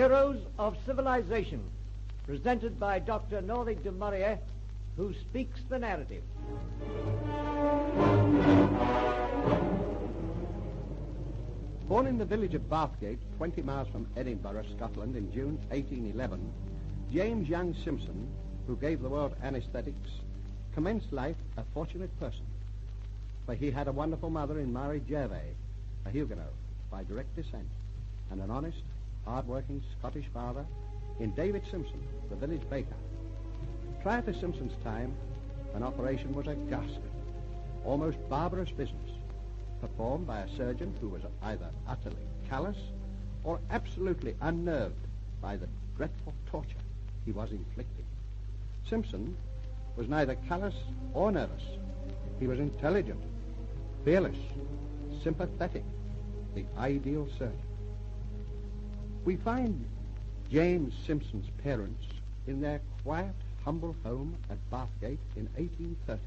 Heroes of Civilization, presented by Dr. Northig de Maurier, who speaks the narrative. Born in the village of Bathgate, 20 miles from Edinburgh, Scotland, in June 1811, James Young Simpson, who gave the world anesthetics, commenced life a fortunate person. For he had a wonderful mother in Marie Gervais, a Huguenot, by direct descent, and an honest, hard-working Scottish father in David Simpson, the village baker. Prior to Simpson's time, an operation was a ghastly, almost barbarous business, performed by a surgeon who was either utterly callous or absolutely unnerved by the dreadful torture he was inflicting. Simpson was neither callous or nervous. He was intelligent, fearless, sympathetic, the ideal surgeon. We find James Simpson's parents in their quiet, humble home at Bathgate in 1830.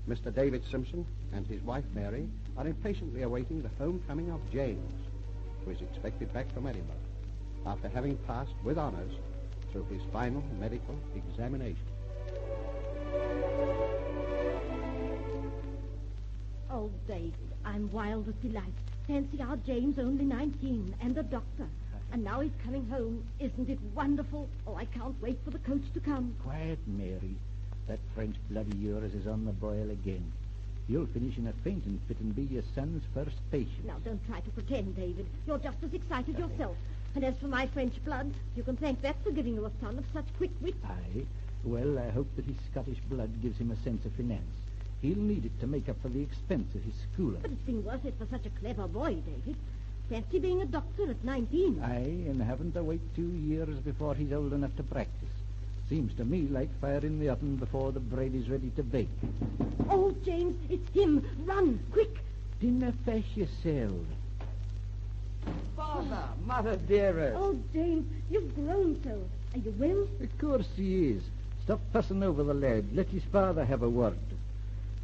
Mr. David Simpson and his wife Mary are impatiently awaiting the homecoming of James, who is expected back from Edinburgh after having passed with honours through his final medical examination. Oh, David, I'm wild with delight. Fancy our James only 19 and a doctor. And now he's coming home. Isn't it wonderful? Oh, I can't wait for the coach to come. Quiet, Mary. That French blood of yours is on the boil again. You'll finish in a fainting fit and be your son's first patient. Now, don't try to pretend, David. You're just as excited yourself. And as for my French blood, you can thank that for giving you a son of such quick wit. Aye. Well, I hope that his Scottish blood gives him a sense of finance. He'll need it to make up for the expense of his schooling. But it's been worth it for such a clever boy, David. Fancy being a doctor at 19. Aye, and having to wait 2 years before he's old enough to practice. Seems to me like fire in the oven before the bread is ready to bake. Oh, James, it's him. Run, quick. Dinner fash yourself. Father, mother dearest. Oh, James, you've grown so. Are you well? Of course he is. Stop fussing over the lad. Let his father have a word.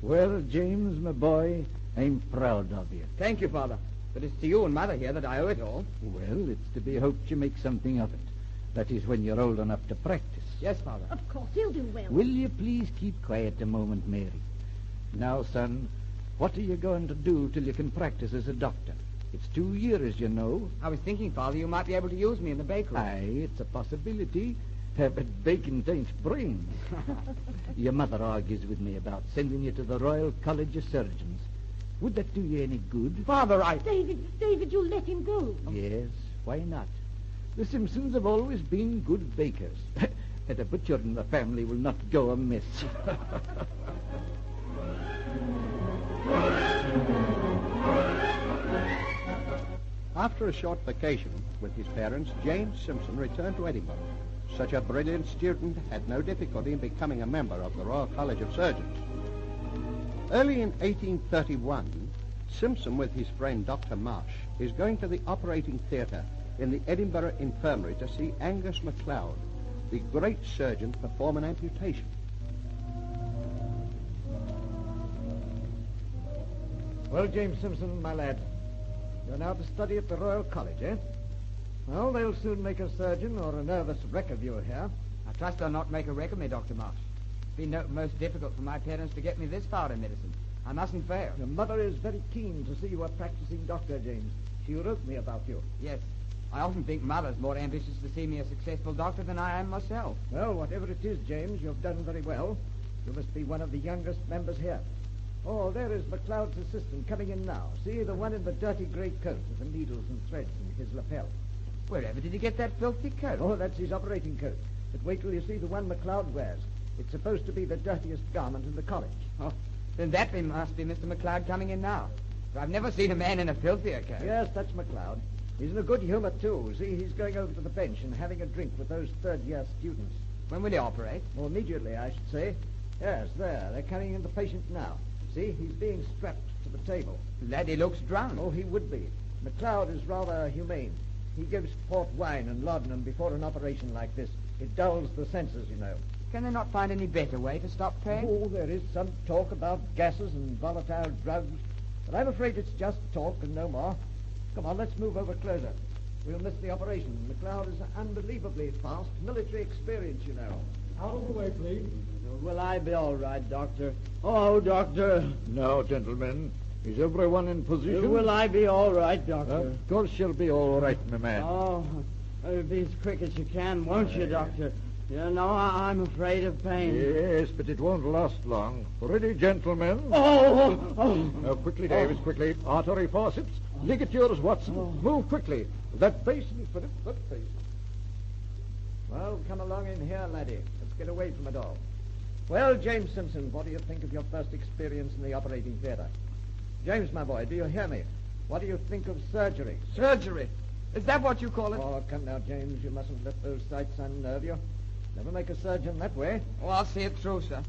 Well, James, my boy, I'm proud of you. Thank you, Father. But it's to you and Mother here that I owe it all. Well, it's to be hoped you make something of it. That is when you're old enough to practice. Yes, Father. Of course he'll do well. Will you please keep quiet a moment, Mary? Now, son, what are you going to do till you can practice as a doctor? It's 2 years, you know. I was thinking, Father, you might be able to use me in the bakery. Aye, it's a possibility. But bacon ain't brains. Your mother argues with me about sending you to the Royal College of Surgeons. Would that do you any good? Father, David, you let him go. Yes, why not? The Simpsons have always been good bakers. And a butcher in the family will not go amiss. After a short vacation with his parents, James Simpson returned to Edinburgh. Such a brilliant student had no difficulty in becoming a member of the Royal College of Surgeons. Early in 1831, Simpson, with his friend Dr. Marsh, is going to the operating theatre in the Edinburgh Infirmary to see Angus MacLeod, the great surgeon, perform an amputation. Well, James Simpson, my lad, you're now to study at the Royal College, eh? Well, they'll soon make a surgeon or a nervous wreck of you here. I trust they'll not make a wreck of me, Dr. Marsh. It's been most difficult for my parents to get me this far in medicine. I mustn't fail. Your mother is very keen to see you a practicing doctor, James. She wrote me about you. Yes. I often think Mother's more ambitious to see me a successful doctor than I am myself. Well, whatever it is, James, you've done very well. You must be one of the youngest members here. Oh, there is MacLeod's assistant coming in now. See, the one in the dirty grey coat with the needles and threads in his lapel. Wherever did he get that filthy coat? Oh, that's his operating coat. But wait till you see the one MacLeod wears. It's supposed to be the dirtiest garment in the college. Oh, then that must be Mr. MacLeod coming in now. For I've never seen a man in a filthier coat. Yes, that's MacLeod. He's in a good humor, too. See, he's going over to the bench and having a drink with those third-year students. When will he operate? Well, immediately, I should say. Yes, there. They're carrying in the patient now. See, he's being strapped to the table. Laddie looks drunk. Oh, he would be. MacLeod is rather humane. He gives port wine and laudanum before an operation like this. It dulls the senses, you know. Can they not find any better way to stop pain? Oh, there is some talk about gases and volatile drugs. But I'm afraid it's just talk and no more. Come on, let's move over closer. We'll miss the operation. McLeod is unbelievably fast. Military experience, you know. Out of the way, please. Will I be all right, Doctor? Oh, Doctor. Now, gentlemen, is everyone in position? Will I be all right, Doctor? Of course you'll be all right, my man. Oh, be as quick as you can, won't you, Doctor? You know, I'm afraid of pain. Yes, but it won't last long. Ready, gentlemen? Oh. Quickly, Davis, quickly. Artery forceps. Ligatures, Watson. Move quickly. That basin, Philip, that basin. Well, come along in here, laddie. Let's get away from it all. Well, James Simpson, what do you think of your first experience in the operating theater? James, my boy, do you hear me? What do you think of surgery? Surgery? Is that what you call it? Oh, come now, James. You mustn't let those sights unnerve you. Never make a surgeon that way. Oh, I'll see it through, sir.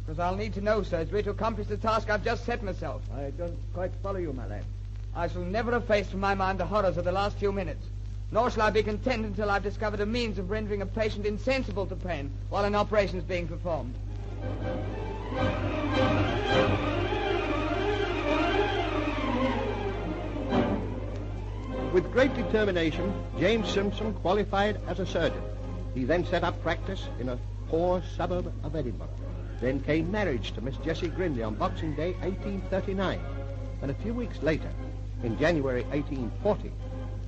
Because I'll need to know surgery to accomplish the task I've just set myself. I don't quite follow you, my lad. I shall never efface from my mind the horrors of the last few minutes. Nor shall I be content until I've discovered a means of rendering a patient insensible to pain while an operation is being performed. With great determination, James Simpson qualified as a surgeon. He then set up practice in a poor suburb of Edinburgh. Then came marriage to Miss Jessie Grinley on Boxing Day, 1839. And a few weeks later, in January 1840,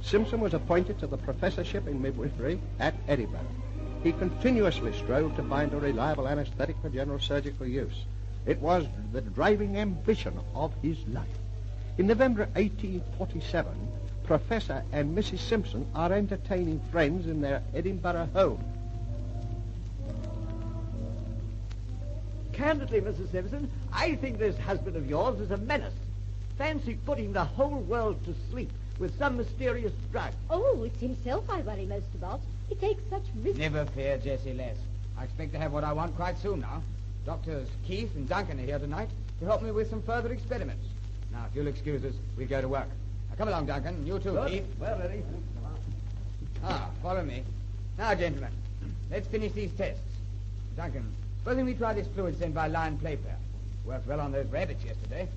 Simpson was appointed to the professorship in midwifery at Edinburgh. He continuously strove to find a reliable anesthetic for general surgical use. It was the driving ambition of his life. In November 1847, Professor and Mrs. Simpson are entertaining friends in their Edinburgh home. Candidly, Mrs. Simpson, I think this husband of yours is a menace. Fancy putting the whole world to sleep with some mysterious drug. Oh, it's himself I worry most about. He takes such risks. Never fear, Jessie, less. I expect to have what I want quite soon now. Doctors Keith and Duncan are here tonight to help me with some further experiments. Now, if you'll excuse us, we'll go to work. Now, come along, Duncan. You too, Good. Keith. Well, ready. Follow me. Now, gentlemen, let's finish these tests. Duncan, supposing we try this fluid sent by line playfair. Worked well on those rabbits yesterday.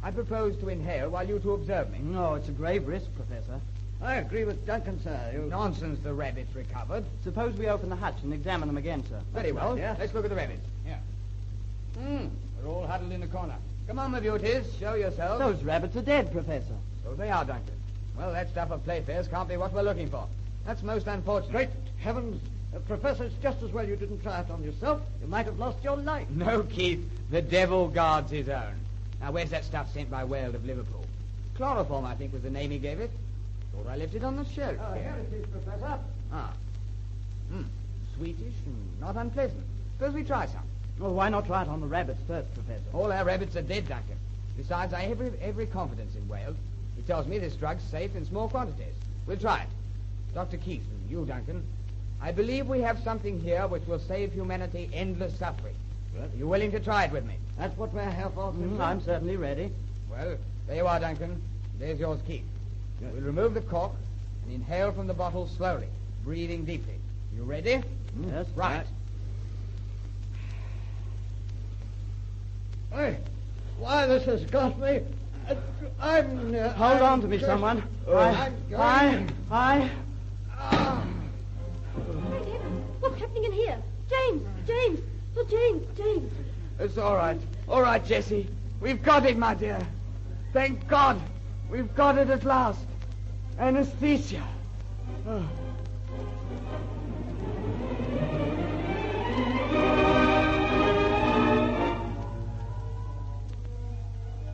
I propose to inhale while you two observe me. No, it's a grave risk, Professor. I agree with Duncan, sir. Nonsense, the rabbits recovered. Suppose we open the hatch and examine them again, sir. Very well. right, yeah. Let's look at the rabbits. Here. They're all huddled in the corner. Come on, my beauties. Show yourselves. Those rabbits are dead, Professor. So they are, Duncan. Well, that stuff of playfairs can't be what we're looking for. That's most unfortunate. Great heavens. Professor, it's just as well you didn't try it on yourself. You might have lost your life. No, Keith. The devil guards his own. Now, where's that stuff sent by Weld of Liverpool? Chloroform, I think, was the name he gave it. Thought I left it on the shelf. Here it is, Professor. Sweetish and not unpleasant. Suppose we try some. Well, why not try it on the rabbits first, Professor? All our rabbits are dead, Duncan. Besides, I have every confidence in Weld. He tells me this drug's safe in small quantities. We'll try it. Dr. Keith, and you, Duncan, I believe we have something here which will save humanity endless suffering. Are you willing to try it with me? That's what we're here for, Simpson. I'm certainly ready. Well, there you are, Duncan. There's yours, Keith. We'll remove the cork and inhale from the bottle slowly, breathing deeply. You ready? Yes. Right. Why, this has got me. I'm... Hold on to me, someone. I'm going... Great heavens! What's happening in here? James! Oh, James! It's all right. All right, Jessie. We've got it, my dear. Thank God. We've got it at last. Anesthesia. Oh.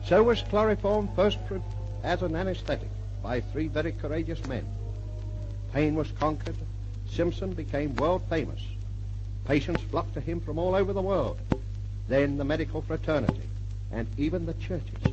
So was chloroform first proved as an anesthetic by 3 very courageous men. Pain was conquered. Simpson became world famous. Patients flocked to him from all over the world. Then the medical fraternity and even the churches.